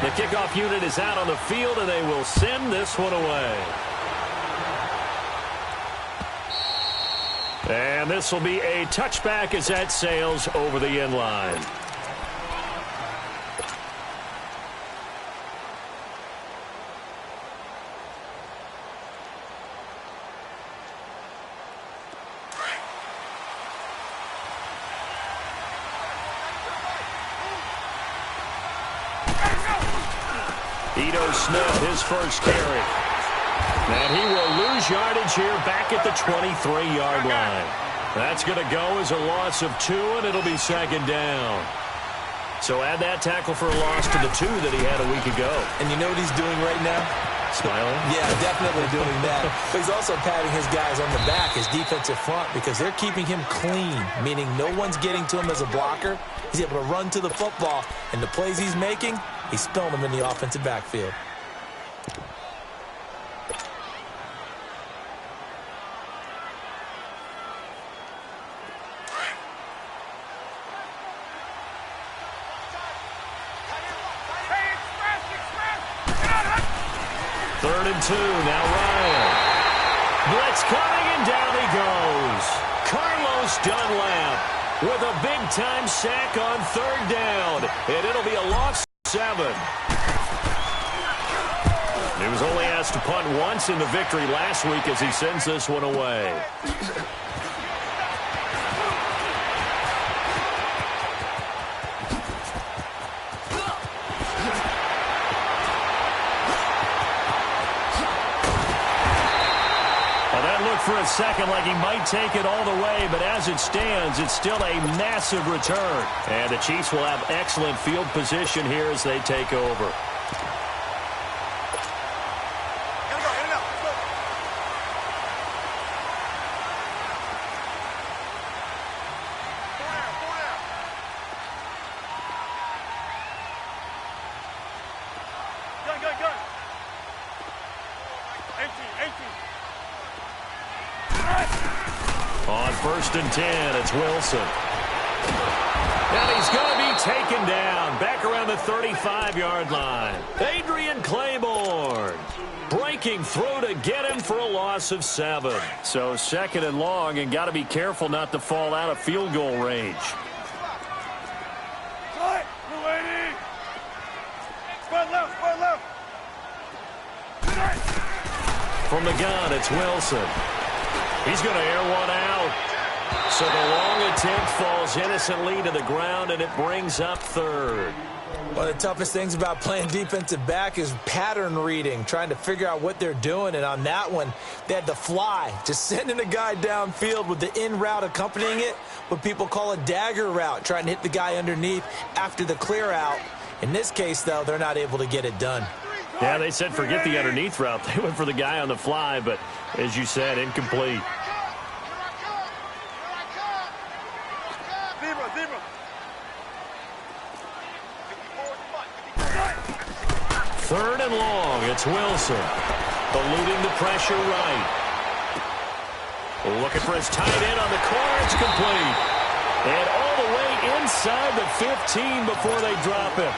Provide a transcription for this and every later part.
The kickoff unit is out on the field, and they will send this one away. And this will be a touchback as that sails over the end line. Smith, his first carry. And he will lose yardage here back at the 23-yard line. That's going to go as a loss of 2, and it'll be second down. So add that tackle for a loss to the 2 that he had a week ago. And you know what he's doing right now? Smiling? Yeah, definitely doing that. But he's also patting his guys on the back, his defensive front, because they're keeping him clean, meaning no one's getting to him as a blocker. He's able to run to the football, and the plays he's making, he's spilling them in the offensive backfield. Third and 2, now Ryan. Blitz coming, and down he goes. Carlos Dunlap with a big-time sack on third down, and it'll be a loss of 7. He was only asked to punt once in the victory last week as he sends this one away. For a second like he might take it all the way, but as it stands, it's still a massive return. And the Chiefs will have excellent field position here as they take over. On 1st and 10, it's Wilson. And he's going to be taken down back around the 35-yard line. Adrian Claiborne breaking through to get him for a loss of 7. So second and long, and got to be careful not to fall out of field goal range. From the gun, it's Wilson. He's going to air one out. So the long attempt falls innocently to the ground, and it brings up third. One of the toughest things about playing defensive back is pattern reading, trying to figure out what they're doing. And on that one, they had to fly, just sending a guy downfield with the in route accompanying it, what people call a dagger route, trying to hit the guy underneath after the clear out. In this case, though, they're not able to get it done. Yeah, they said forget the underneath route. They went for the guy on the fly, but as you said, incomplete. Third and long, it's Wilson. Eluding the pressure right. Looking for his tight end on the corner. It's complete. And all the way inside the 15 before they drop him.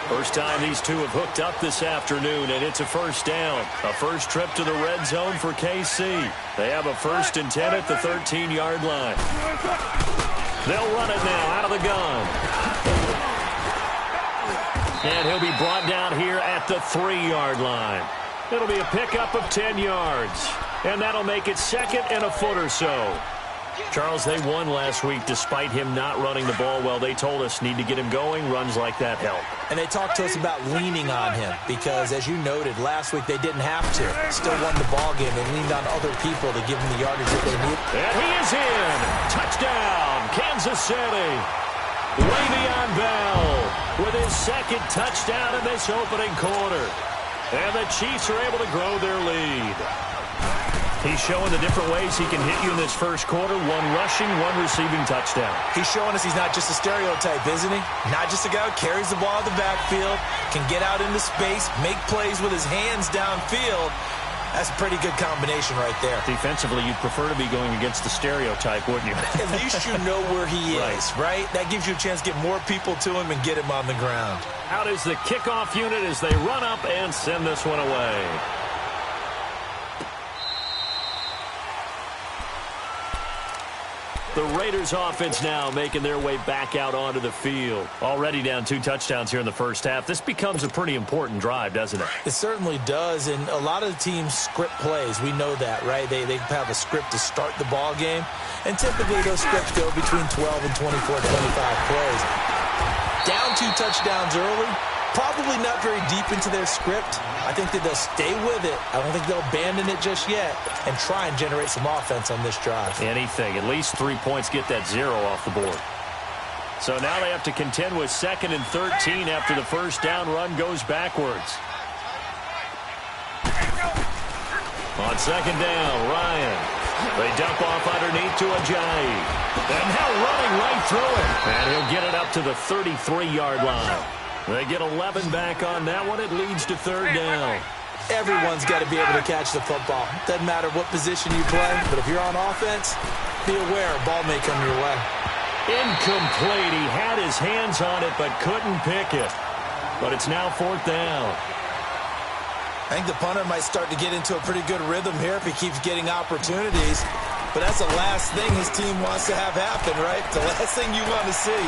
First time these two have hooked up this afternoon, and it's a first down. A first trip to the red zone for KC. They have a 1st and 10 at the 13-yard line. They'll run it now out of the gun. And he'll be brought down here at the 3-yard line. It'll be a pickup of 10 yards. And that'll make it second and a foot or so. Charles, they won last week despite him not running the ball well. They told us need to get him going. Runs like that help. And they talked to us about leaning on him because, as you noted, last week they didn't have to. Still won the ball game. They leaned on other people to give them the yardage that they need. And he is in. Touchdown, Kansas City. Le'Veon Bell with his second touchdown in this opening quarter. And the Chiefs are able to grow their lead. He's showing the different ways he can hit you in this first quarter. 1 rushing, 1 receiving touchdown. He's showing us he's not just a stereotype, isn't he? Not just a guy who carries the ball in the backfield, can get out into space, make plays with his hands downfield. That's a pretty good combination right there. Defensively, you'd prefer to be going against the stereotype, wouldn't you? At least you know where he is, right? That gives you a chance to get more people to him and get him on the ground. Out is the kickoff unit as they run up and send this one away. The Raiders offense now making their way back out onto the field. Already down 2 touchdowns here in the first half. This becomes a pretty important drive, doesn't it? It certainly does, and a lot of the teams script plays. We know that, right? They have a script to start the ball game, and typically those scripts go between 12 and 24, 25 plays. Down 2 touchdowns early, probably not very deep into their script. I think that they'll stay with it. I don't think they'll abandon it just yet and try and generate some offense on this drive. Anything. At least 3 points get that 0 off the board. So now they have to contend with 2nd and 13 after the first down run goes backwards. On 2nd down, Ryan. They dump off underneath to Ajayi. And now running right through it. And he'll get it up to the 33-yard line. They get 11 back on that one. It leads to 3rd down. Everyone's got to be able to catch the football. Doesn't matter what position you play, but if you're on offense, be aware a ball may come your way. Incomplete. He had his hands on it but couldn't pick it. But it's now 4th down. I think the punter might start to get into a pretty good rhythm here if he keeps getting opportunities. But that's the last thing his team wants to have happen, right? The last thing you want to see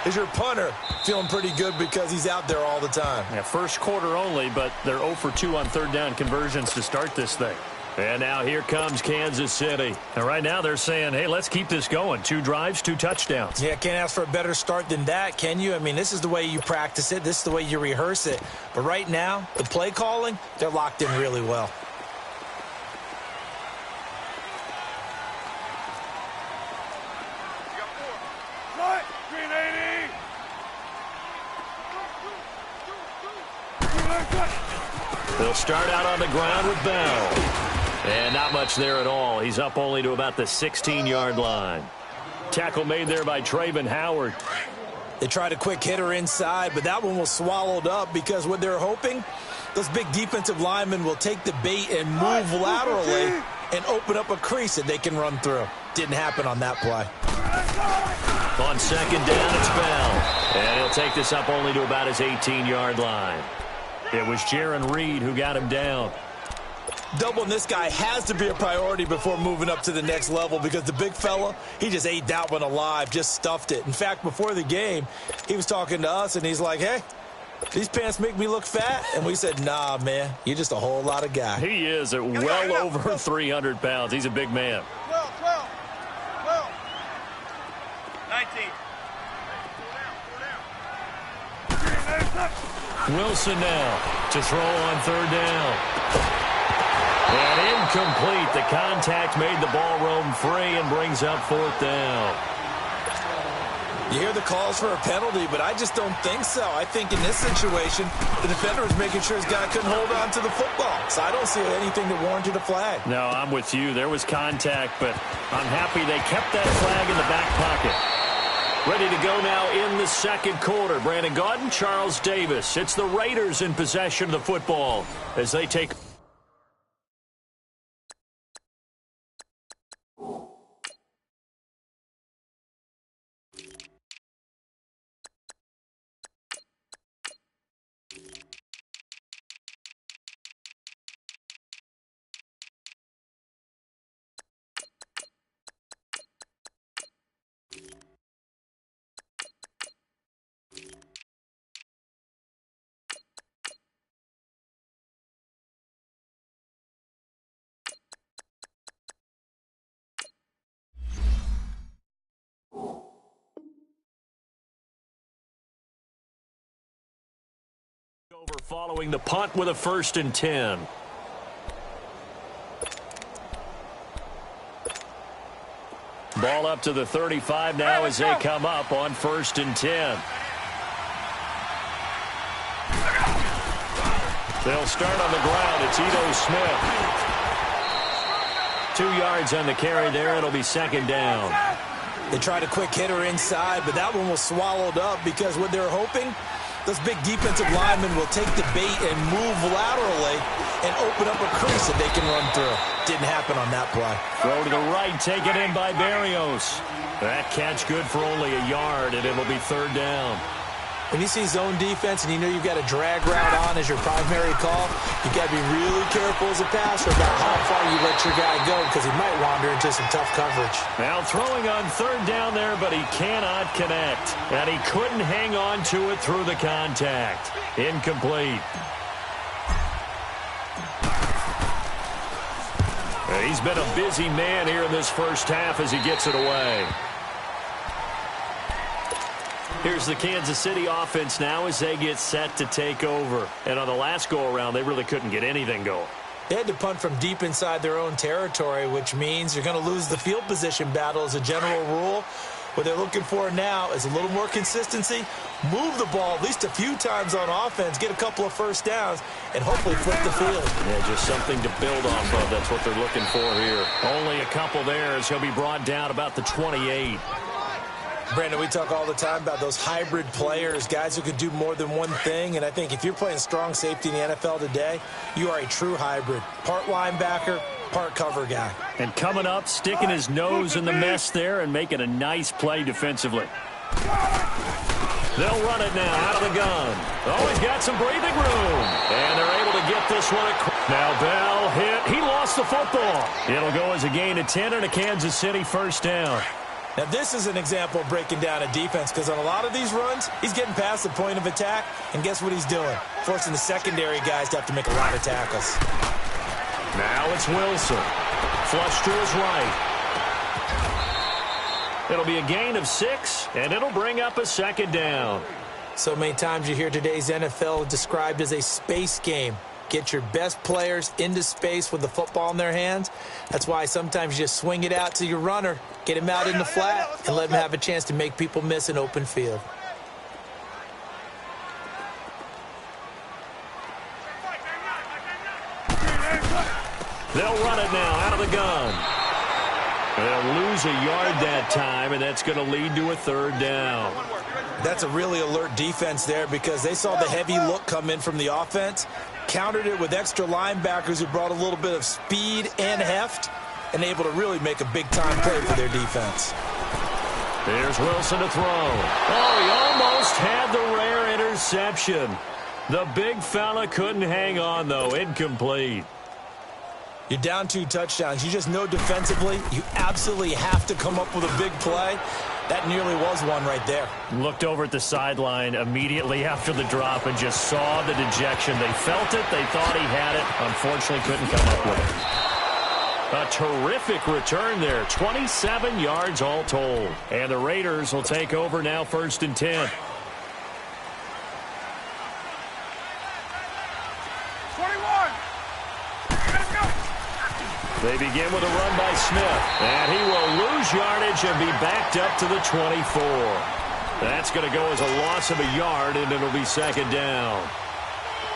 is your punter feeling pretty good because he's out there all the time. Yeah, first quarter only, but they're 0 for 2 on 3rd down conversions to start this thing. And now here comes Kansas City. And right now they're saying, hey, let's keep this going. 2 drives, 2 touchdowns. Yeah, can't ask for a better start than that, can you? I mean, this is the way you practice it. This is the way you rehearse it. But right now, the play calling, they're locked in really well. They'll start out on the ground with Bell. And not much there at all. He's up only to about the 16-yard line. Tackle made there by Travon Howard. They tried a quick hitter inside, but that one was swallowed up because what they're hoping, those big defensive linemen will take the bait and move laterally and open up a crease that they can run through. Didn't happen on that play. On 2nd down, it's Bell. And he'll take this up only to about his 18-yard line. It was Jaron Reed who got him down. Doubling this guy has to be a priority before moving up to the next level because the big fella, he just ate that one alive, just stuffed it. In fact, before the game, he was talking to us, and he's like, hey, these pants make me look fat. And we said, nah, man, you're just a whole lot of guy. He is at well over 300 pounds. He's a big man. 12, 19. Wilson now to throw on 3rd down. And incomplete. The contact made the ball roam free and brings up 4th down. You hear the calls for a penalty, but I just don't think so. I think in this situation, the defender was making sure his guy couldn't hold on to the football. So I don't see anything that warranted a flag. No, I'm with you. There was contact, but I'm happy they kept that flag in the back pocket. Ready to go now in the 2nd quarter. Brandon Gaudin, Charles Davis. It's the Raiders in possession of the football as they take... over following the punt with a 1st and 10. Ball up to the 35 now as they come up on 1st and 10. They'll start on the ground. It's Ito Smith. 2 yards on the carry there. It'll be 2nd down. They tried a quick hitter inside, but that one was swallowed up because what they're hoping, Those big defensive linemen will take the bait and move laterally and open up a crease that they can run through. Didn't happen on that play. Throw to the right, taken in by Barrios. That catch good for only a yard, and it'll be third down. When you see zone defense and you know you've got a drag route on as your primary call, you've got to be really careful as a passer about how far you let your guy go because he might wander into some tough coverage. Now throwing on third down there, but he cannot connect. And he couldn't hang on to it through the contact. Incomplete. He's been a busy man here in this first half as he gets it away. Here's the Kansas City offense now as they get set to take over. And on the last go-around, they really couldn't get anything going. They had to punt from deep inside their own territory, which means you're going to lose the field position battle as a general rule. What they're looking for now is a little more consistency, move the ball at least a few times on offense, get a couple of first downs, and hopefully flip the field. Yeah, just something to build off of. That's what they're looking for here. Only a couple there as he'll be brought down about the 28. Brandon, we talk all the time about those hybrid players, guys who could do more than one thing, and I think if you're playing strong safety in the NFL today, you are a true hybrid. Part linebacker, part cover guy. And coming up, sticking his nose in the mess there and making a nice play defensively. They'll run it now out of the gun. Oh, he's got some breathing room. And they're able to get this one. Now Bell hit. He lost the football. It'll go as a gain of 10 and a Kansas City first down. Now, this is an example of breaking down a defense because on a lot of these runs, he's getting past the point of attack, and guess what he's doing? Forcing the secondary guys to have to make a lot of tackles. Now it's Wilson. Flush to his right. It'll be a gain of 6, and it'll bring up a second down. So many times you hear today's NFL described as a space game. Get your best players into space with the football in their hands. That's why sometimes you just swing it out to your runner, get him out in the flat, and let him have a chance to make people miss an open field. They'll run it now out of the gun. They'll lose a yard that time, and that's going to lead to a third down. That's a really alert defense there because they saw the heavy look come in from the offense, countered it with extra linebackers who brought a little bit of speed and heft, and able to really make a big-time play for their defense. Here's Wilson to throw. Oh, he almost had the rare interception. The big fella couldn't hang on, though. Incomplete. You're down 2 touchdowns. You just know defensively you absolutely have to come up with a big play. That nearly was one right there. Looked over at the sideline immediately after the drop and just saw the dejection. They felt it. They thought he had it. Unfortunately, couldn't come up with it. A terrific return there. 27 yards all told. And the Raiders will take over now, 1st and 10. They begin with a run by Smith. And he will lose yardage and be backed up to the 24. That's going to go as a loss of a yard, and it'll be second down.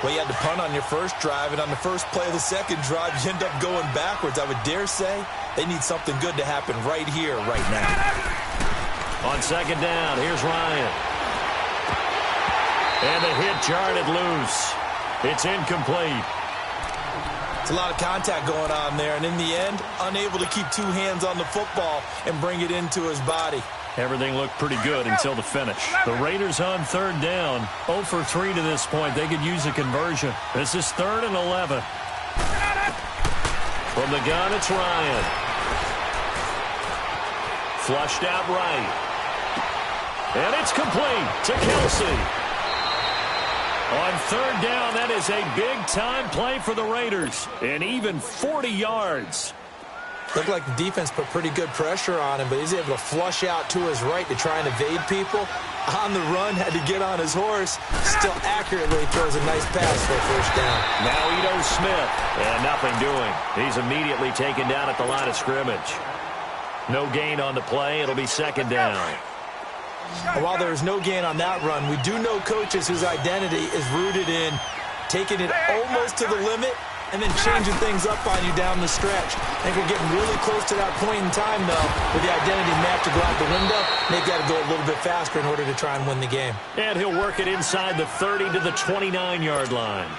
Well, you had to punt on your first drive, and on the first play of the second drive, you end up going backwards. I would dare say they need something good to happen right here, right now. On second down, here's Ryan. And the hit jarred it loose. It's incomplete. It's a lot of contact going on there, and in the end, unable to keep 2 hands on the football and bring it into his body. Everything looked pretty good until the finish. The Raiders on third down. 0 for 3 to this point. They could use a conversion. This is 3rd and 11. From the gun, it's Ryan. Flushed out right. And it's complete to Kelsey. On third down, that is a big-time play for the Raiders. And even 40 yards. Looked like the defense put pretty good pressure on him, but he's able to flush out to his right to try and evade people. On the run, had to get on his horse. Still accurately throws a nice pass for a first down. Now Ito Smith, and nothing doing. He's immediately taken down at the line of scrimmage. No gain on the play. It'll be second down. And while there is no gain on that run, we do know coaches whose identity is rooted in taking it almost to the limit and then changing things up on you down the stretch. I think we're getting really close to that point in time, though, where the identity map to go out the window. They've got to go a little bit faster in order to try and win the game. And he'll work it inside the 30 to the 29-yard line.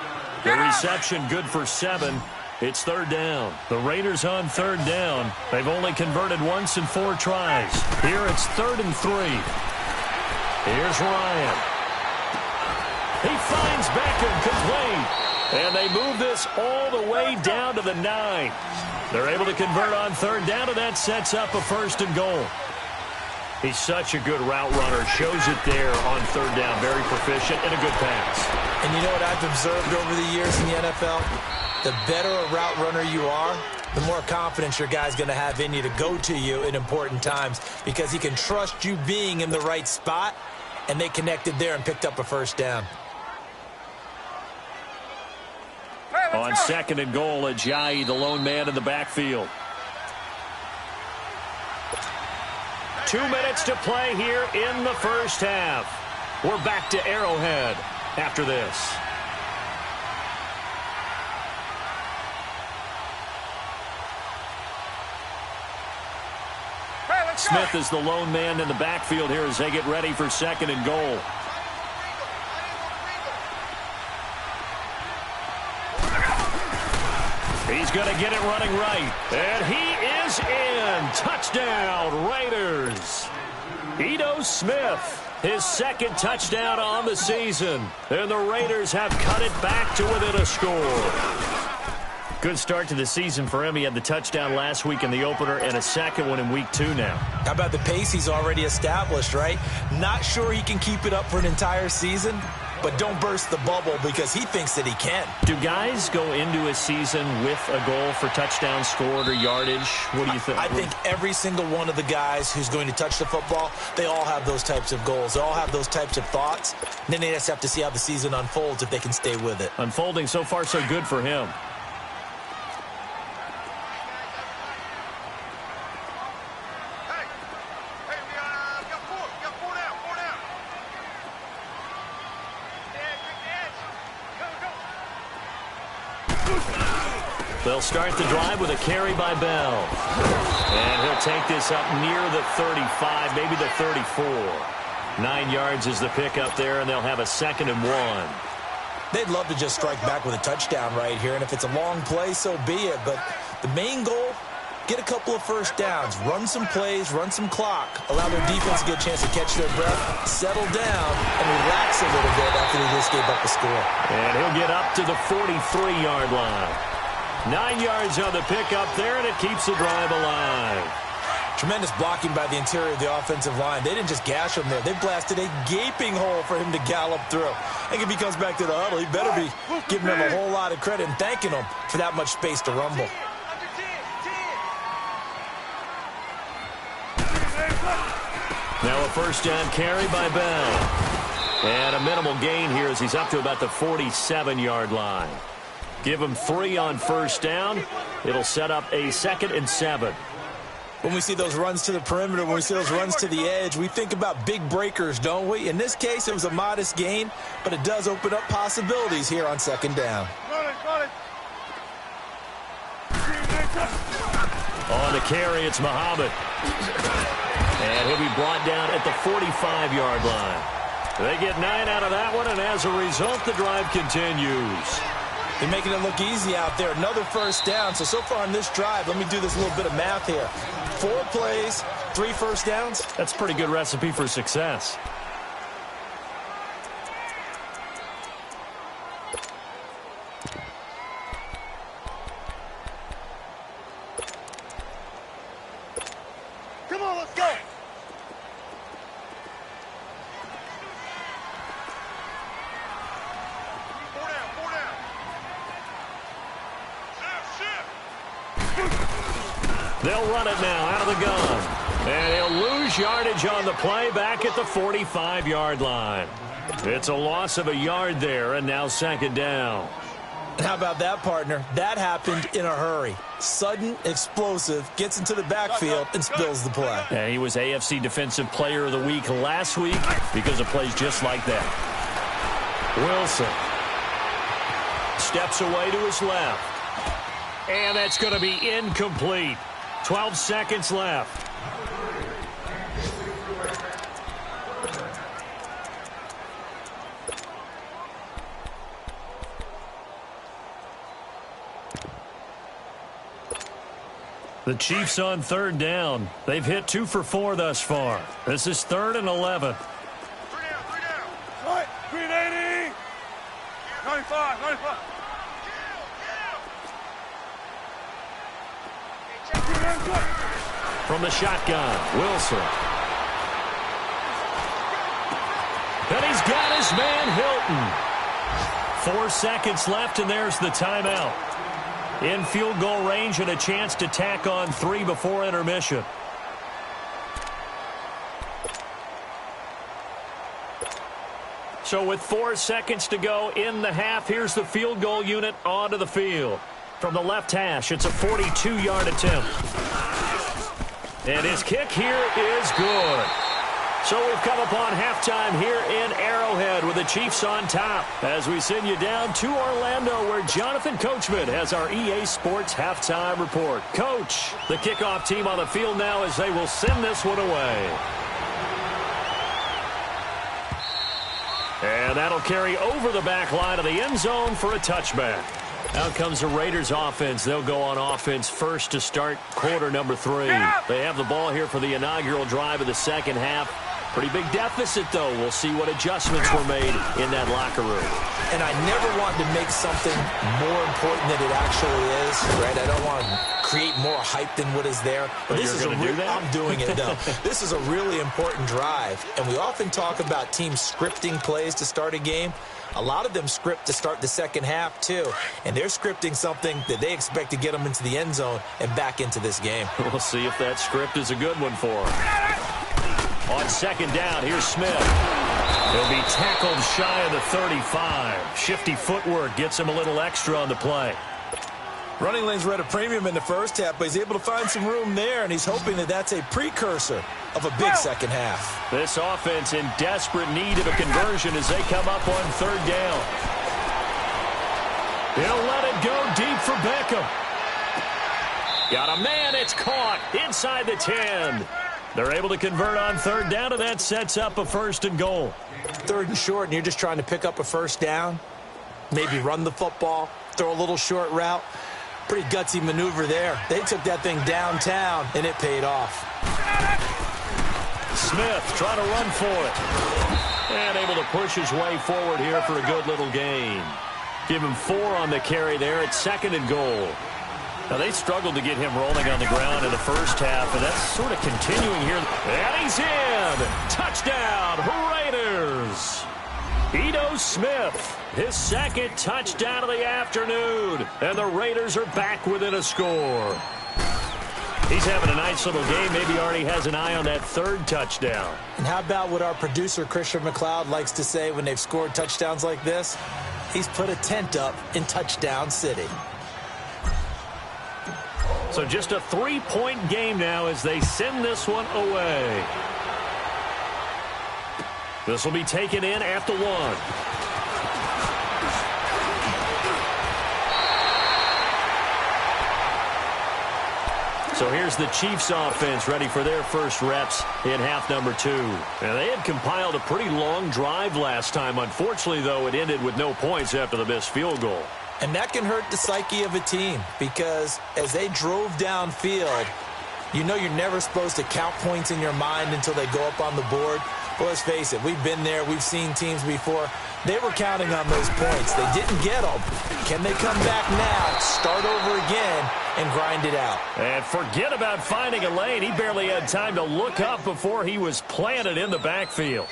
The reception good for 7. It's third down. The Raiders on third down. They've only converted once in 4 tries. Here it's 3rd and 3. Here's Ryan. He finds Beckham complete. And they move this all the way down to the 9. They're able to convert on third down, and that sets up a 1st and goal. He's such a good route runner. Shows it there on third down. Very proficient and a good pass. And you know what I've observed over the years in the NFL? The better a route runner you are, the more confidence your guy's going to have in you to go to you in important times, because he can trust you being in the right spot, and they connected there and picked up a 1st down. On 2nd and goal, Ajayi, the lone man in the backfield. 2 minutes to play here in the first half. We're back to Arrowhead after this. Smith is the lone man in the backfield here as they get ready for 2nd and goal. He's going to get it running right. And he is in. Touchdown, Raiders. Ito Smith, his 2nd touchdown on the season. And the Raiders have cut it back to within a score. Good start to the season for him. He had the touchdown last week in the opener and a 2nd one in week 2 now. How about the pace he's already established, right? Not sure he can keep it up for an entire season, but don't burst the bubble because he thinks that he can. Do guys go into a season with a goal for touchdown scored or yardage? What do you think? I think every single one of the guys who's going to touch the football, they all have those types of goals. They all have those types of thoughts. And then they just have to see how the season unfolds if they can stay with it. Unfolding so far so good for him. They'll start the drive with a carry by Bell. And he'll take this up near the 35, maybe the 34. 9 yards is the pickup there, and they'll have a 2nd and 1. They'd love to just strike back with a touchdown right here, and if it's a long play, so be it. But the main goal, get a couple of 1st downs, run some plays, run some clock, allow their defense to get a chance to catch their breath, settle down, and relax a little bit after they just gave up the score. And he'll get up to the 43-yard line. 9 yards on the pickup there, and it keeps the drive alive. Tremendous blocking by the interior of the offensive line. They didn't just gash him there. They blasted a gaping hole for him to gallop through. I think if he comes back to the huddle, he better be giving him a whole lot of credit and thanking him for that much space to rumble. Now a 1st down carry by Bell. And a minimal gain here as he's up to about the 47-yard line. Give him 3 on 1st down. It'll set up a 2nd and 7. When we see those runs to the perimeter, when we see those runs to the edge, we think about big breakers, don't we? In this case, it was a modest gain, but it does open up possibilities here on 2nd down. On the carry, it's Muhammad. And he'll be brought down at the 45-yard line. They get 9 out of that one, and as a result, the drive continues. They're making it look easy out there. Another 1st down. So far on this drive, let me do this little bit of math here. 4 plays, 3 1st downs. That's a pretty good recipe for success. Come on, let's go. They'll run it now out of the gun. And he'll lose yardage on the play back at the 45-yard line. It's a loss of a yard there, and now 2nd down. How about that, partner? That happened in a hurry. Sudden, explosive, gets into the backfield, and spills the play. And he was AFC Defensive Player of the Week last week because of plays just like that. Wilson steps away to his left. And that's going to be incomplete. 12 seconds left. The Chiefs on third down. They've hit 2 for 4 thus far. This is 3rd and 11. 3 down, 3 down. Right, 380. 95, 95. From the shotgun, Wilson. And he's got his man, Hilton. 4 seconds left, and there's the timeout. In field goal range and a chance to tack on 3 before intermission. So with 4 seconds to go in the half, here's the field goal unit onto the field. From the left hash, it's a 42-yard attempt. And his kick here is good. So we've come upon halftime here in Arrowhead with the Chiefs on top as we send you down to Orlando where Jonathan Coachman has our EA Sports halftime report. Coach, the kickoff team on the field now as they will send this one away. And that'll carry over the back line of the end zone for a touchback. Out comes the Raiders offense. They'll go on offense first to start quarter number 3. They have the ball here for the inaugural drive of the second half. Pretty big deficit, though. We'll see what adjustments were made in that locker room. And I never wanted to make something more important than it actually is, right? I don't want to create more hype than what is there. But this is going to do that? I'm doing it, though. This is a really important drive. And we often talk about teams scripting plays to start a game. A lot of them script to start the second half, too. And they're scripting something that they expect to get them into the end zone and back into this game. We'll see if that script is a good one for them. On second down, here's Smith. He'll be tackled shy of the 35. Shifty footwork gets him a little extra on the play. Running lanes were at a premium in the first half, but he's able to find some room there, and he's hoping that that's a precursor of a big second half. This offense in desperate need of a conversion as they come up on third down. He'll let it go deep for Beckham. Got a man, it's caught inside the 10. They're able to convert on third down, and that sets up a 1st and goal. 3rd and short, and you're just trying to pick up a first down. Maybe run the football, throw a little short route. Pretty gutsy maneuver there. They took that thing downtown, and it paid off. Smith trying to run for it. And able to push his way forward here for a good little gain. Give him 4 on the carry there at 2nd and goal. Now, they struggled to get him rolling on the ground in the first half, and that's sort of continuing here. And he's in! Touchdown, Raiders! Ito Smith, his 2nd touchdown of the afternoon. And the Raiders are back within a score. He's having a nice little game. Maybe already has an eye on that 3rd touchdown. And how about what our producer, Christian McLeod, likes to say when they've scored touchdowns like this? He's put a tent up in Touchdown City. So just a 3-point game now as they send this one away. This will be taken in at the 1. So here's the Chiefs offense ready for their first reps in half number 2. And they had compiled a pretty long drive last time. Unfortunately, though, it ended with no points after the missed field goal. And that can hurt the psyche of a team because as they drove downfield, you know you're never supposed to count points in your mind until they go up on the board. But let's face it, we've been there. We've seen teams before. They were counting on those points. They didn't get them. Can they come back now, start over again, and grind it out? And forget about finding a lane. He barely had time to look up before he was planted in the backfield.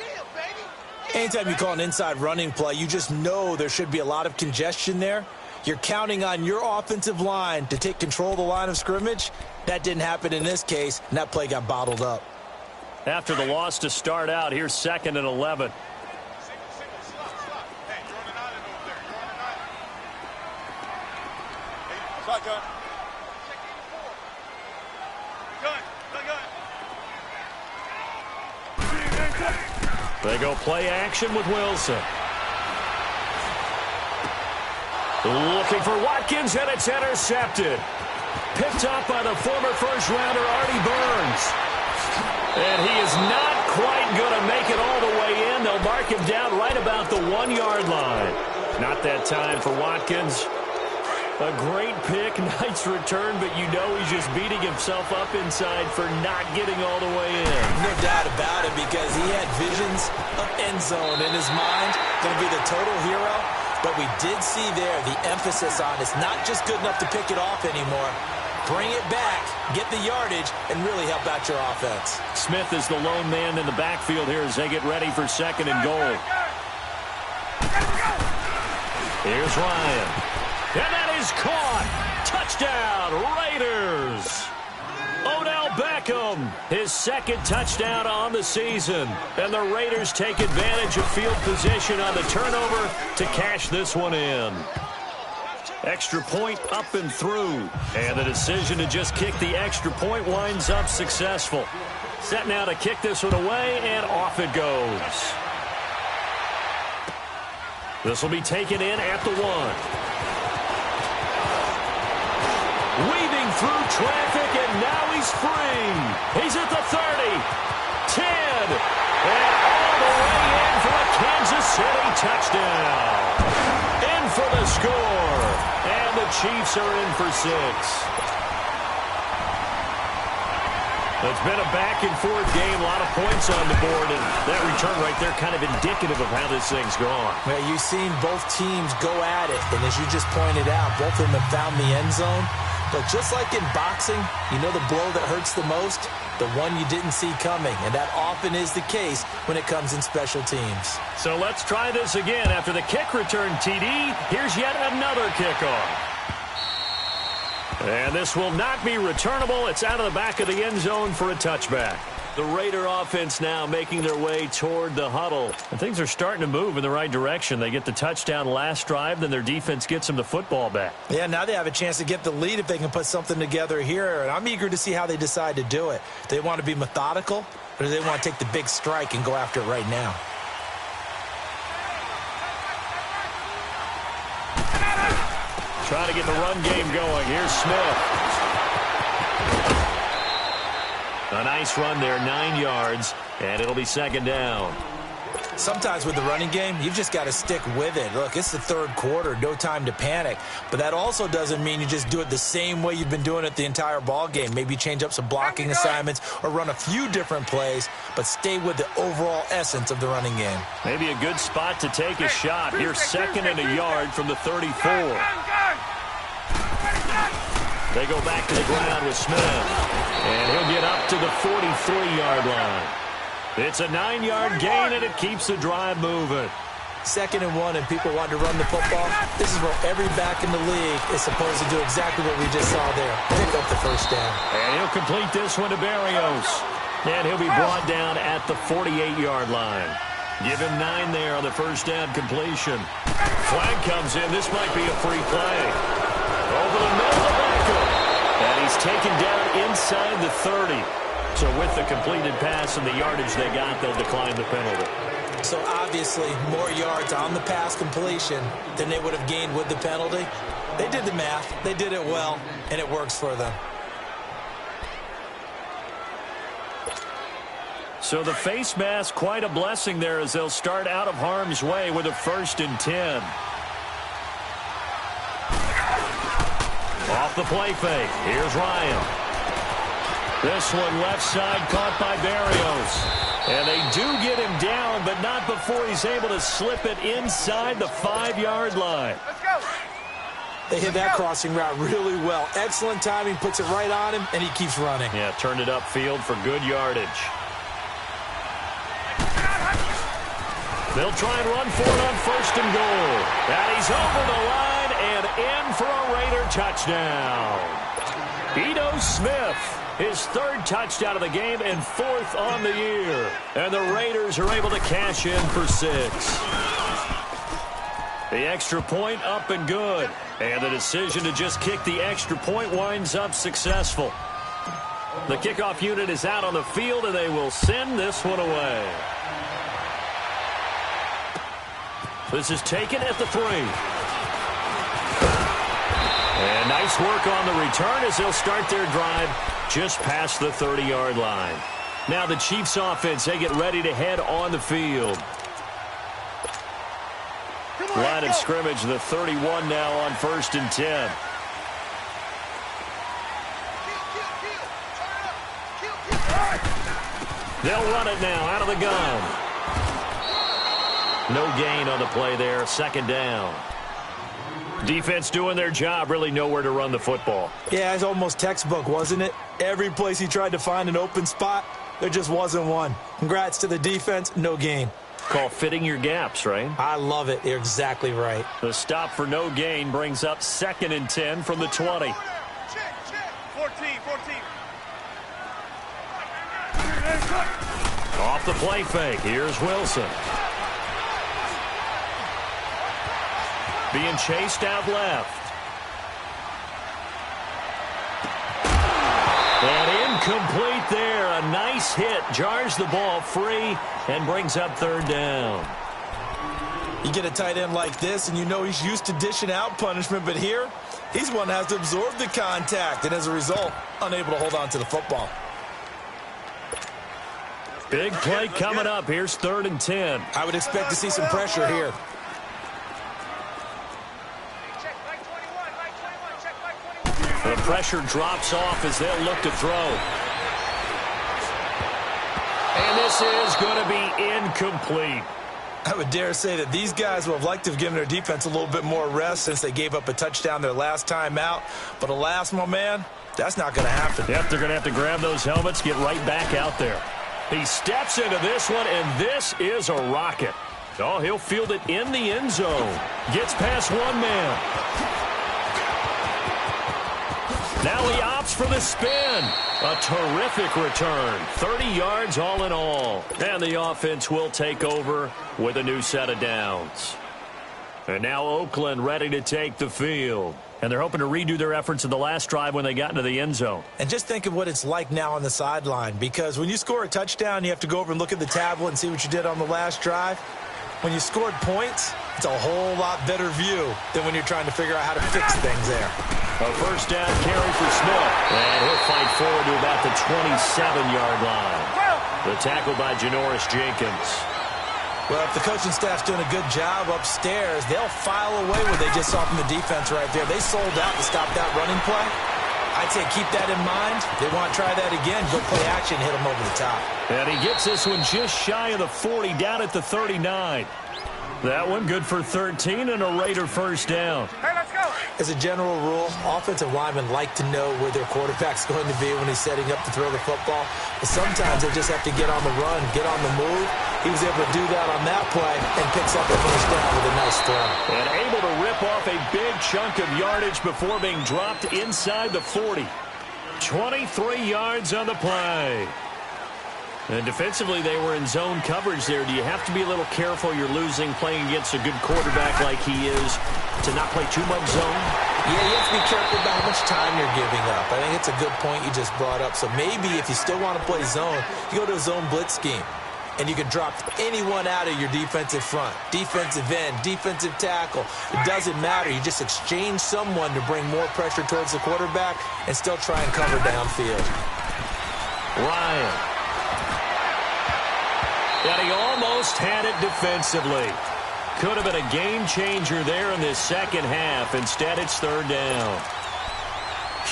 Anytime you call an inside running play, you just know there should be a lot of congestion there. You're counting on your offensive line to take control of the line of scrimmage. That didn't happen in this case, and that play got bottled up. After the loss to start out, here's 2nd and 11. They go play action with Wilson. Looking for Watkins, and it's intercepted. Picked up by the former first-rounder Artie Burns. And he is not quite going to make it all the way in. They'll mark him down right about the 1-yard line. Not that time for Watkins. A great pick, nice return, but you know he's just beating himself up inside for not getting all the way in. No doubt about it, because he had visions of end zone in his mind. Going to be the total hero. But we did see there the emphasis on it's not just good enough to pick it off anymore. Bring it back, get the yardage, and really help out your offense. Smith is the lone man in the backfield here as they get ready for 2nd and goal. Here's Ryan. And that is caught. Touchdown, Raiders. Odell Beckham, his 2nd touchdown on the season. And the Raiders take advantage of field position on the turnover to cash this one in. Extra point up and through. And the decision to just kick the extra point winds up successful. Set now to kick this one away, and off it goes. This will be taken in at the 1. Weaving through traffic, and now he's free. He's at the 30, 10, and all the way in for a Kansas City touchdown. In for the score, and the Chiefs are in for 6. It's been a back-and-forth game, a lot of points on the board, and that return right there kind of indicative of how this thing's gone. Well, you've seen both teams go at it, and as you just pointed out, both of them have found the end zone. But just like in boxing, you know the blow that hurts the most? The one you didn't see coming, and that often is the case when it comes in special teams. So let's try this again. After the kick return, TD, here's yet another kickoff. And this will not be returnable. It's out of the back of the end zone for a touchback. The Raider offense now making their way toward the huddle. And things are starting to move in the right direction. They get the touchdown last drive, then their defense gets them the football back. Yeah, now they have a chance to get the lead if they can put something together here. And I'm eager to see how they decide to do it. Do they want to be methodical, or do they want to take the big strike and go after it right now? Trying to get the run game going. Here's Smith. A nice run there, 9 yards, and it'll be 2nd down. Sometimes with the running game, you've just got to stick with it. Look, it's the 3rd quarter, no time to panic. But that also doesn't mean you just do it the same way you've been doing it the entire ball game. Maybe change up some blocking assignments or run a few different plays, but stay with the overall essence of the running game. Maybe a good spot to take a shot. Here's 2nd and a yard from the 34. They go back to the ground with Smith. And he'll get up to the 43-yard line. It's a 9-yard gain, and it keeps the drive moving. 2nd and 1, and people want to run the football. This is where every back in the league is supposed to do exactly what we just saw there. Pick up the 1st down. And he'll complete this one to Berrios. And he'll be brought down at the 48-yard line. Give him 9 there on the 1st down completion. Flag comes in. This might be a free play. Over the middle of Beckham. And he's taken down inside the 30. So with the completed pass and the yardage they got, they'll decline the penalty. So obviously more yards on the pass completion than they would have gained with the penalty. They did the math. They did it well, and it works for them. So the face mask, quite a blessing there as they'll start out of harm's way with a 1st and 10. Off the play fake. Here's Ryan. This one left side caught by Berrios. And they do get him down, but not before he's able to slip it inside the 5-yard line. Let's go. They hit that crossing route really well. Excellent timing, puts it right on him, and he keeps running. Yeah, turned it upfield for good yardage. They'll try and run for it on 1st and goal. And he's over the line and in for a Raider touchdown. Ito Smith, his 3rd touchdown of the game and 4th on the year. And the Raiders are able to cash in for 6. The extra point up and good. And the decision to just kick the extra point winds up successful. The kickoff unit is out on the field, and they will send this one away. This is taken at the 3. And nice work on the return as they'll start their drive just past the 30-yard line. Now the Chiefs offense, they get ready to head on the field. Line of scrimmage, the 31 now on 1st and 10. They'll run it now out of the gun. No gain on the play there, 2nd down. Defense doing their job, really nowhere to run the football. Yeah, it's almost textbook, wasn't it? Every place he tried to find an open spot, there just wasn't one. Congrats to the defense, no gain. Call fitting your gaps, right? I love it. You're exactly right. The stop for no gain brings up 2nd and 10 from the 20. 14, 14. Off the play fake, here's Wilson. Being chased out left. And incomplete there. A nice hit. Jars the ball free and brings up 3rd down. You get a tight end like this, and you know he's used to dishing out punishment, but here, he's one that has to absorb the contact, and as a result, unable to hold on to the football. Big play coming up. Here's 3rd and 10. I would expect to see some pressure here. The pressure drops off as they'll look to throw. And this is going to be incomplete. I would dare say that these guys would have liked to have given their defense a little bit more rest since they gave up a touchdown their last time out. But alas, my man, that's not going to happen. Yep, they're going to have to grab those helmets, get right back out there. He steps into this one, and this is a rocket. Oh, he'll field it in the end zone. Gets past one man. Now he opts for the spin. A terrific return. 30 yards all in all. And the offense will take over with a new set of downs. And now Oakland ready to take the field. And they're hoping to redo their efforts in the last drive when they got into the end zone. And just think of what it's like now on the sideline. Because when you score a touchdown, you have to go over and look at the tablet and see what you did on the last drive. When you scored points, it's a whole lot better view than when you're trying to figure out how to fix things there. A 1st down carry for Smith. And he'll fight forward to about the 27-yard line. The tackle by Janoris Jenkins. Well, if the coaching staff's doing a good job upstairs, they'll file away what they just saw from the defense right there. They sold out to stop that running play. I'd say keep that in mind. They want to try that again. Go play action, hit them over the top. And he gets this one just shy of the 40, down at the 39. That one good for 13 and a Raider 1st down. Hey, let's go. As a general rule, offensive linemen like to know where their quarterback's going to be when he's setting up to throw the football. But sometimes they just have to get on the run, get on the move. He was able to do that on that play and picks up a 1st down with a nice throw. And able to rip off a big chunk of yardage before being dropped inside the 40. 23 yards on the play. And defensively, they were in zone coverage there. Do you have to be a little careful? You're losing, playing against a good quarterback like he is, to not play too much zone? Yeah, you have to be careful about how much time you're giving up. I think it's a good point you just brought up. So maybe if you still want to play zone, you go to a zone blitz scheme. And you can drop anyone out of your defensive front. Defensive end, defensive tackle. It doesn't matter. You just exchange someone to bring more pressure towards the quarterback and still try and cover downfield. Ryan. And he almost had it defensively. Could have been a game changer there in this second half. Instead, it's 3rd down.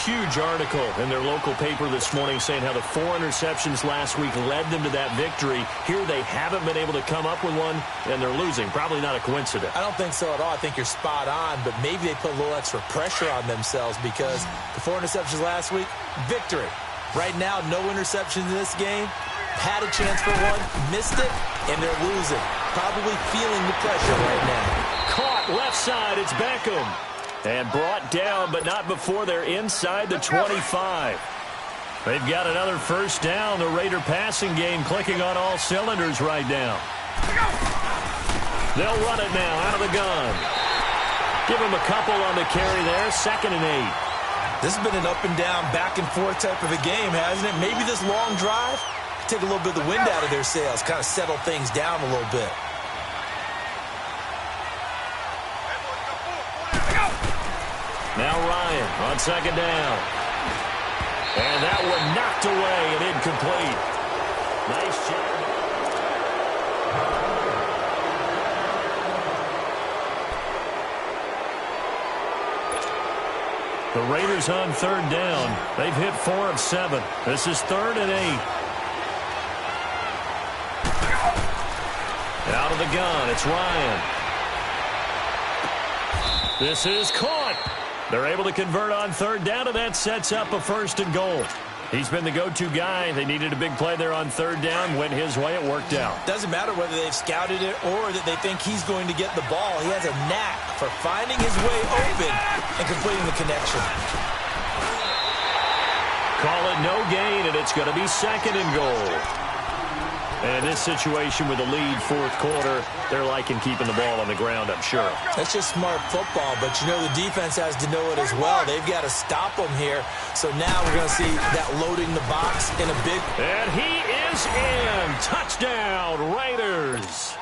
Huge article in their local paper this morning saying how the 4 interceptions last week led them to that victory. Here they haven't been able to come up with one, and they're losing. Probably not a coincidence. I don't think so at all. I think you're spot on, but maybe they put a little extra pressure on themselves because the 4 interceptions last week, victory. Right now, no interceptions in this game. Had a chance for one, missed it, and they're losing. Probably feeling the pressure right now. Caught left side, it's Beckham. And brought down, but not before they're inside the 25. They've got another 1st down. The Raider passing game clicking on all cylinders right now. They'll run it now out of the gun. Give him a couple on the carry there. 2nd and 8. This has been an up and down, back and forth type of a game, hasn't it? Maybe this long drive take a little bit of the wind out of their sails, kind of settle things down a little bit. Now Ryan on second down. And that one knocked away and incomplete. Nice job. The Raiders on third down. They've hit 4 of 7. This is 3rd and 8. Out of the gun, it's Ryan. This is caught. They're able to convert on third down, and that sets up a 1st and goal. He's been the go-to guy. They needed a big play there on third down. Went his way. It worked out. Doesn't matter whether they've scouted it or that they think he's going to get the ball. He has a knack for finding his way open and completing the connection. Call it no gain, and it's going to be 2nd and goal. And in this situation with the lead 4th quarter, they're liking keeping the ball on the ground, I'm sure. That's just smart football, but you know the defense has to know it as well. They've got to stop them here. So now we're going to see that loading the box in a big... And he is in. Touchdown, Raiders.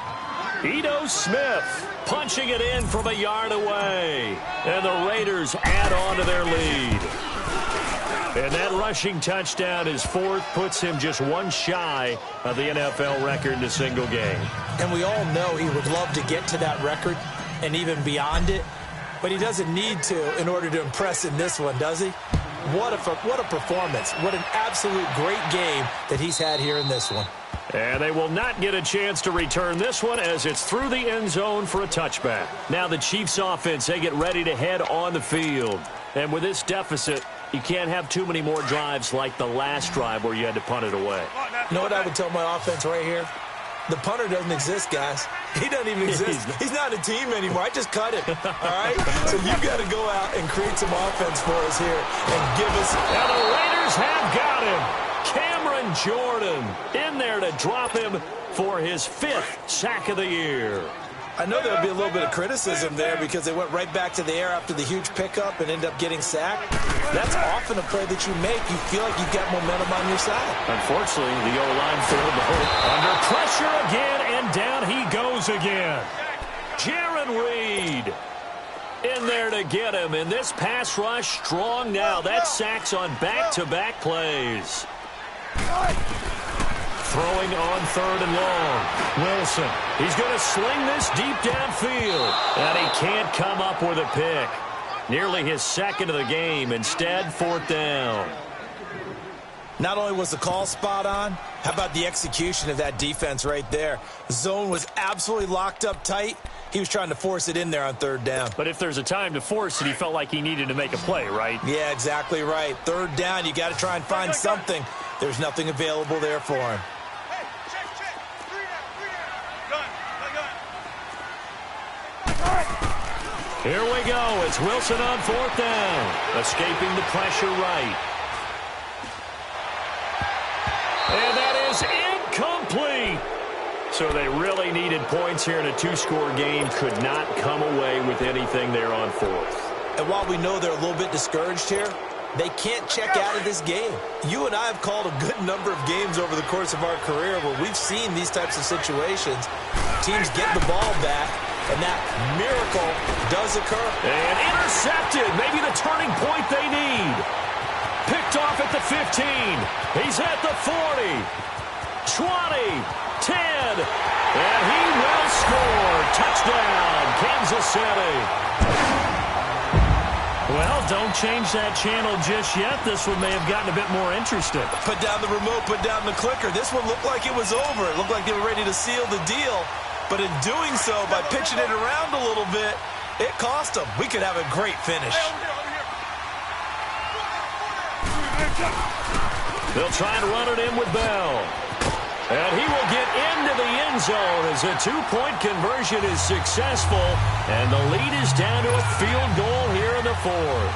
Ito Smith punching it in from a yard away. And the Raiders add on to their lead. And that rushing touchdown is 4th, puts him just 1 shy of the NFL record in a single game. And we all know he would love to get to that record and even beyond it, but he doesn't need to in order to impress in this one, does he? What a performance. What an absolute great game that he's had here in this one. And they will not get a chance to return this one as it's through the end zone for a touchback. Now the Chiefs offense, they get ready to head on the field. And with this deficit, you can't have too many more drives like the last drive where you had to punt it away. You know what I would tell my offense right here? The punter doesn't exist, guys. He doesn't even exist. He's not a team anymore. I just cut him. All right? So you got to go out and create some offense for us here and give us... And the Raiders have got him. Cameron Jordan in there to drop him for his 5th sack of the year. I know there'll be a little bit of criticism there because they went right back to the air after the huge pickup and end up getting sacked. That's often a play that you make. You feel like you've got momentum on your side. Unfortunately, the O-line failed the hole. Under pressure again, and down he goes again. Jaron Reed in there to get him. And this pass rush strong now. That sacks on back-to-back plays. Throwing on 3rd and long. Wilson. He's going to sling this deep downfield. And he can't come up with a pick. Nearly his 2nd of the game. Instead, 4th down. Not only was the call spot on, how about the execution of that defense right there? The zone was absolutely locked up tight. He was trying to force it in there on 3rd down. But if there's a time to force it, he felt like he needed to make a play, right? Yeah, exactly right. 3rd down, you got to try and find something. There's nothing available there for him. Here we go. It's Wilson on 4th down. Escaping the pressure right. And that is incomplete. So they really needed points here in a 2-score game. Could not come away with anything there on 4th. And while we know they're a little bit discouraged here, they can't check out of this game. You and I have called a good number of games over the course of our career where we've seen these types of situations. Teams get the ball back, and that miracle does occur. And intercepted. Maybe the turning point they need. Picked off at the 15. He's at the 40. 20. 10. And he will score. Touchdown, Kansas City. Well, don't change that channel just yet. This one may have gotten a bit more interesting. Put down the remote, put down the clicker. This one looked like it was over. It looked like they were ready to seal the deal. But in doing so, by pitching it around a little bit, it cost them. We could have a great finish. They'll try and run it in with Bell. And he will get into the end zone as a 2-point conversion is successful. And the lead is down to a field goal here in the 4th.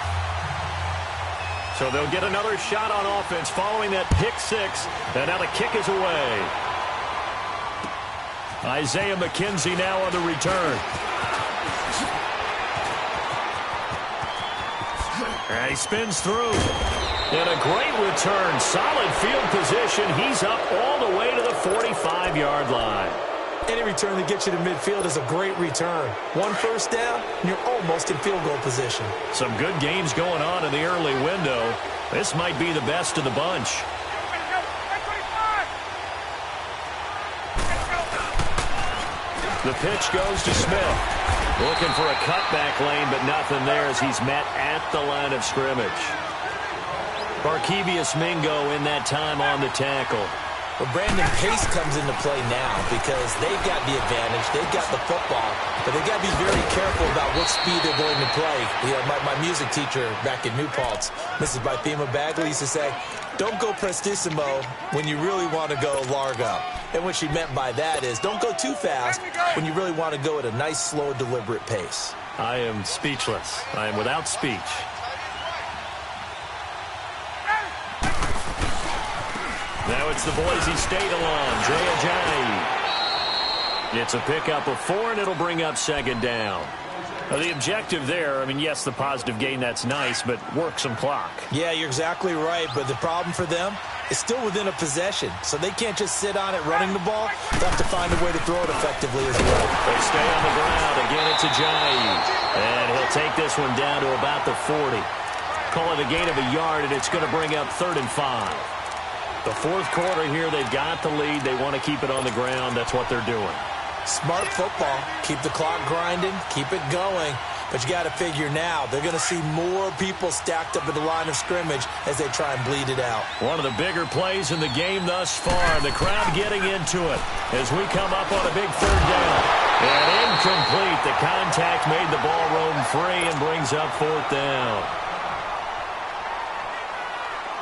So they'll get another shot on offense following that pick 6. And now the kick is away. Isaiah McKenzie now on the return. And he spins through. And a great return. Solid field position. He's up all the way to the 45-yard line. Any return that gets you to midfield is a great return. One first down, and you're almost in field goal position. Some good games going on in the early window. This might be the best of the bunch. The pitch goes to Smith. Looking for a cutback lane, but nothing there as he's met at the line of scrimmage. Barkevius Mingo in that time on the tackle. Well, Brandon, pace comes into play now because they've got the advantage. They've got the football, but they've got to be very careful about what speed they're going to play. You know, my music teacher back in New Paltz, Mrs. Bythema Bagley, used to say, don't go prestissimo when you really want to go largo. And what she meant by that is don't go too fast when you really want to go at a nice, slow, deliberate pace. I am speechless. I am without speech. Now it's the Boise State alum, Jay Ajayi. It's a pickup of 4, and it'll bring up second down. The objective there, I mean, yes, the positive gain, that's nice, but work some clock. Yeah, you're exactly right, but the problem for them is still within a possession, so they can't just sit on it running the ball. They'll have to find a way to throw it effectively as well. They stay on the ground. Again, it's Ajayi, and he'll take this one down to about the 40. Call it a gain of a yard, and it's going to bring up 3rd and 5. The fourth quarter here, they've got the lead. They want to keep it on the ground. That's what they're doing. Smart football. Keep the clock grinding. Keep it going. But you got to figure now, they're going to see more people stacked up at the line of scrimmage as they try and bleed it out. One of the bigger plays in the game thus far. The crowd getting into it as we come up on a big 3rd down. And incomplete. The contact made the ball roam free and brings up 4th down.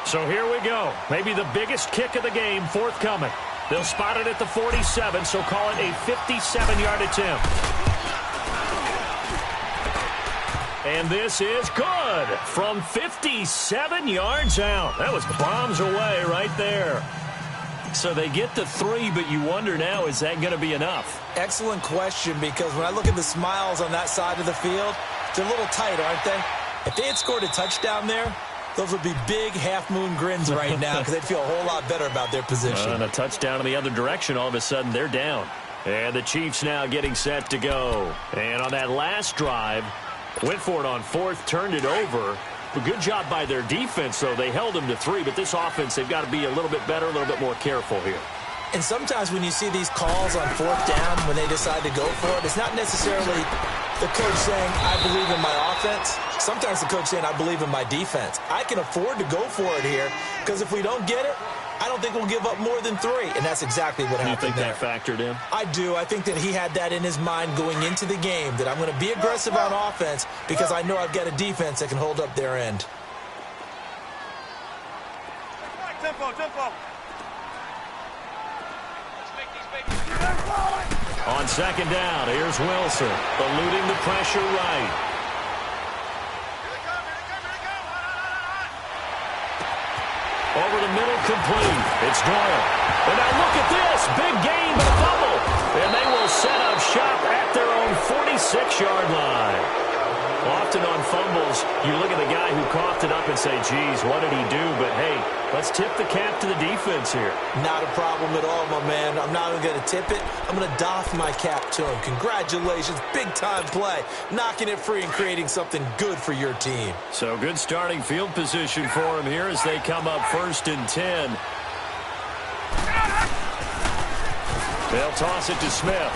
So here we go. Maybe the biggest kick of the game forthcoming. They'll spot it at the 47, so call it a 57-yard attempt. And this is good from 57 yards out. That was bombs away right there. So they get the 3, but you wonder now, is that going to be enough? Excellent question, because when I look at the smiles on that side of the field, they're a little tight, aren't they? If they had scored a touchdown there, those would be big half-moon grins right now because they'd feel a whole lot better about their position. And a touchdown in the other direction, all of a sudden they're down. And the Chiefs now getting set to go. And on that last drive, went for it on 4th, turned it over. A good job by their defense, though. They held them to 3, but this offense, they've got to be a little bit better, a little bit more careful here. And sometimes when you see these calls on 4th down, when they decide to go for it, it's not necessarily the coach saying, I believe in my offense. Sometimes the coach saying, I believe in my defense. I can afford to go for it here because if we don't get it, I don't think we'll give up more than 3. And that's exactly what happened there. You think there. that factored in? I do. I think that he had that in his mind going into the game, that I'm going to be aggressive on offense because I know I've got a defense that can hold up their end. Tempo. On second down, here's Wilson, eluding the pressure right. Over the middle, complete. It's Doyle. And now look at this. Big gain, but a fumble. And they will set up shop at their own 46-yard line. Often on fumbles, you look at the guy who coughed it up and say, geez, what did he do? But, hey, let's tip the cap to the defense here. Not a problem at all, my man. I'm not even going to tip it. I'm going to doff my cap to him. Congratulations. Big-time play. Knocking it free and creating something good for your team. So good starting field position for him here as they come up 1st and 10. They'll toss it to Smith.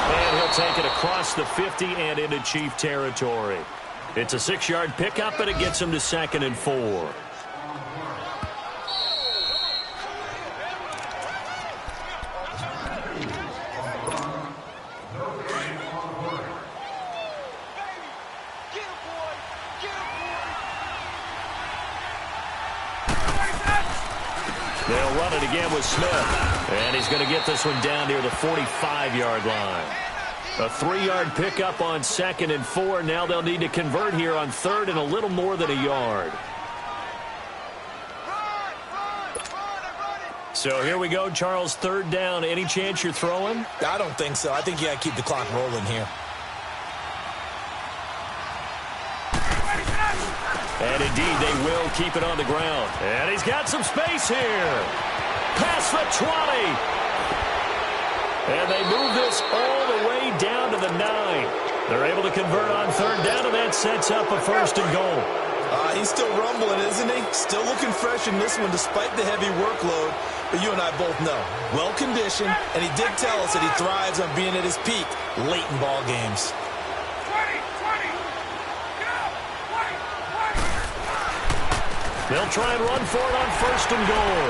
And he'll take it across the 50 and into Chief territory. It's a 6-yard pickup, but it gets him to 2nd and 4. They'll run it again with Smith. And he's going to get this one down near the 45-yard line. A 3-yard pickup on 2nd and 4. Now they'll need to convert here on 3rd and a little more than a yard. So here we go, Charles, 3rd down. Any chance you're throwing? I don't think so. I think you got to keep the clock rolling here. And indeed, they will keep it on the ground. And he's got some space here. Past the 20. And they move this all the way down to the 9. They're able to convert on third down, and that sets up a 1st and goal. He's still rumbling, isn't he? Still looking fresh in this one despite the heavy workload. But you and I both know, well-conditioned, and he did tell us that he thrives on being at his peak late in ball games. 20, 20. Go! 20, 20. They'll try and run for it on 1st and goal.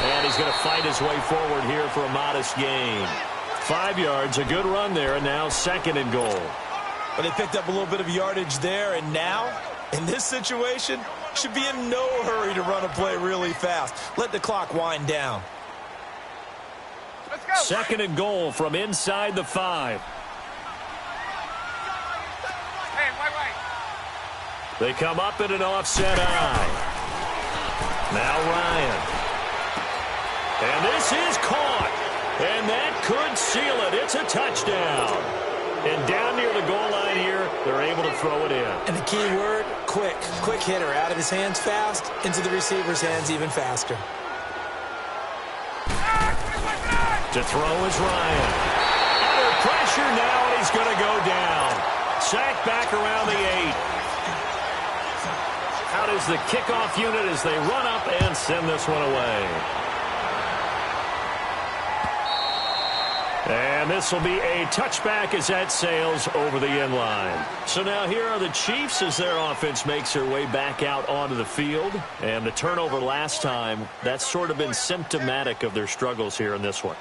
And he's going to fight his way forward here for a modest gain. 5 yards, a good run there, and now 2nd and goal. But they picked up a little bit of yardage there, and now, in this situation, should be in no hurry to run a play really fast. Let the clock wind down. Let's go. 2nd and goal from inside the 5. Hey, wait. They come up in an offset eye. Now Ryan. And this is caught. And that could seal it. It's a touchdown. And down near the goal line here, they're able to throw it in. And the key word, quick. Quick hitter. Out of his hands fast, into the receiver's hands even faster. To throw is Ryan. Under pressure now, and he's going to go down. Sacked back around the 8. How does the kickoff unit as they run up and send this one away? And this will be a touchback as that sails over the end line. So now here are the Chiefs as their offense makes their way back out onto the field. And the turnover last time, that's sort of been symptomatic of their struggles here in this one.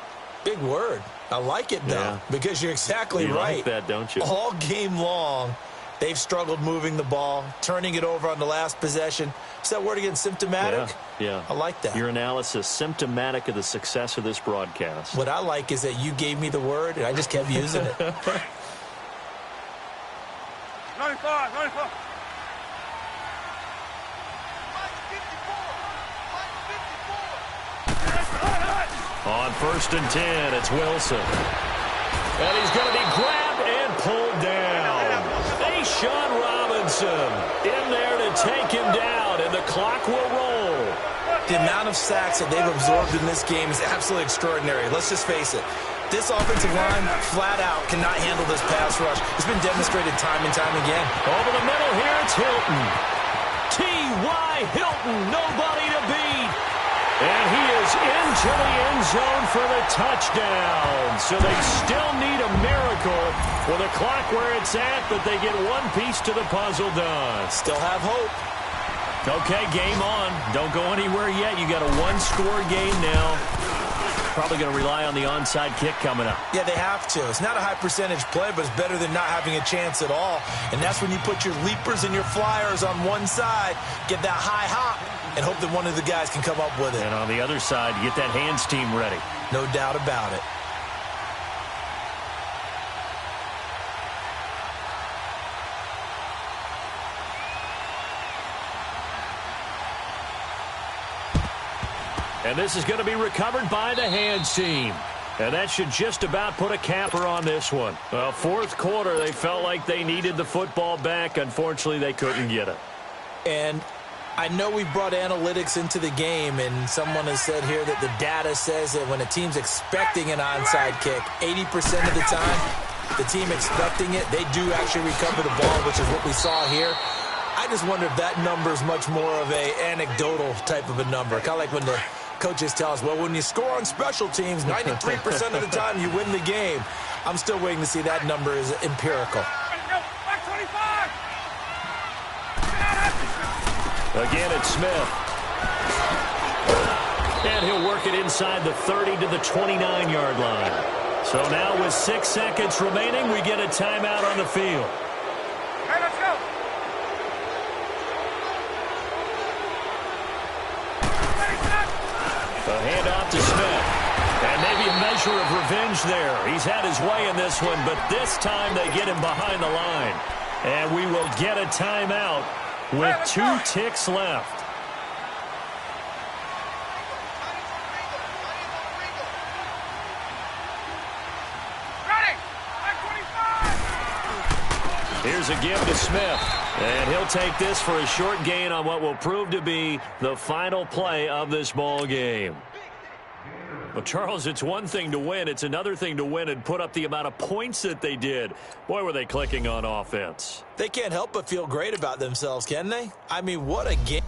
Big word. I like it, though, because you're exactly right. You like that, don't you? All game long, they've struggled moving the ball, turning it over on the last possession. Is that word again, symptomatic? Yeah. I like that. Your analysis, symptomatic of the success of this broadcast. What I like is that you gave me the word, and I just kept using it. 95. On 1st and 10, it's Wilson. And he's going to be grabbed and pulled down. Sean Robinson in there to take him down, and the clock will roll. The amount of sacks that they've absorbed in this game is absolutely extraordinary. Let's just face it. This offensive line, flat out, cannot handle this pass rush. It's been demonstrated time and time again. Over the middle here, it's Hilton. T.Y. Hilton, nobody to beat. And he is into the end zone for the touchdown. So they still need a miracle with a clock where it's at, but they get one piece to the puzzle done. Still have hope. Okay, game on. Don't go anywhere yet. You got a one-score game now. Probably going to rely on the onside kick coming up. Yeah, they have to. It's not a high-percentage play, but it's better than not having a chance at all. And that's when you put your leapers and your flyers on one side, get that high hop, and hope that one of the guys can come up with it. And on the other side, get that hands team ready. No doubt about it. And this is going to be recovered by the hands team. And that should just about put a capper on this one. Well, fourth quarter, they felt like they needed the football back. Unfortunately, they couldn't get it. And I know we brought analytics into the game, and someone has said here that the data says that when a team's expecting an onside kick, 80% of the time, the team expecting it, they do actually recover the ball, which is what we saw here. I just wonder if that number is much more of a anecdotal type of a number. Kind of like when the coaches tell us, well, when you score on special teams, 93% of the time you win the game. I'm still waiting to see that number is empirical. Again, it's Smith. And he'll work it inside the 30 to the 29-yard line. So now with 6 seconds remaining, we get a timeout on the field. Hey, let's go. A handoff to Smith. And maybe a measure of revenge there. He's had his way in this one, but this time they get him behind the line. And we will get a timeout with 2 ticks left. Here's a give to Smith. And he'll take this for a short gain on what will prove to be the final play of this ball game. Well, Charles, it's one thing to win. It's another thing to win and put up the amount of points that they did. Boy, were they clicking on offense. They can't help but feel great about themselves, can they? I mean, what a game.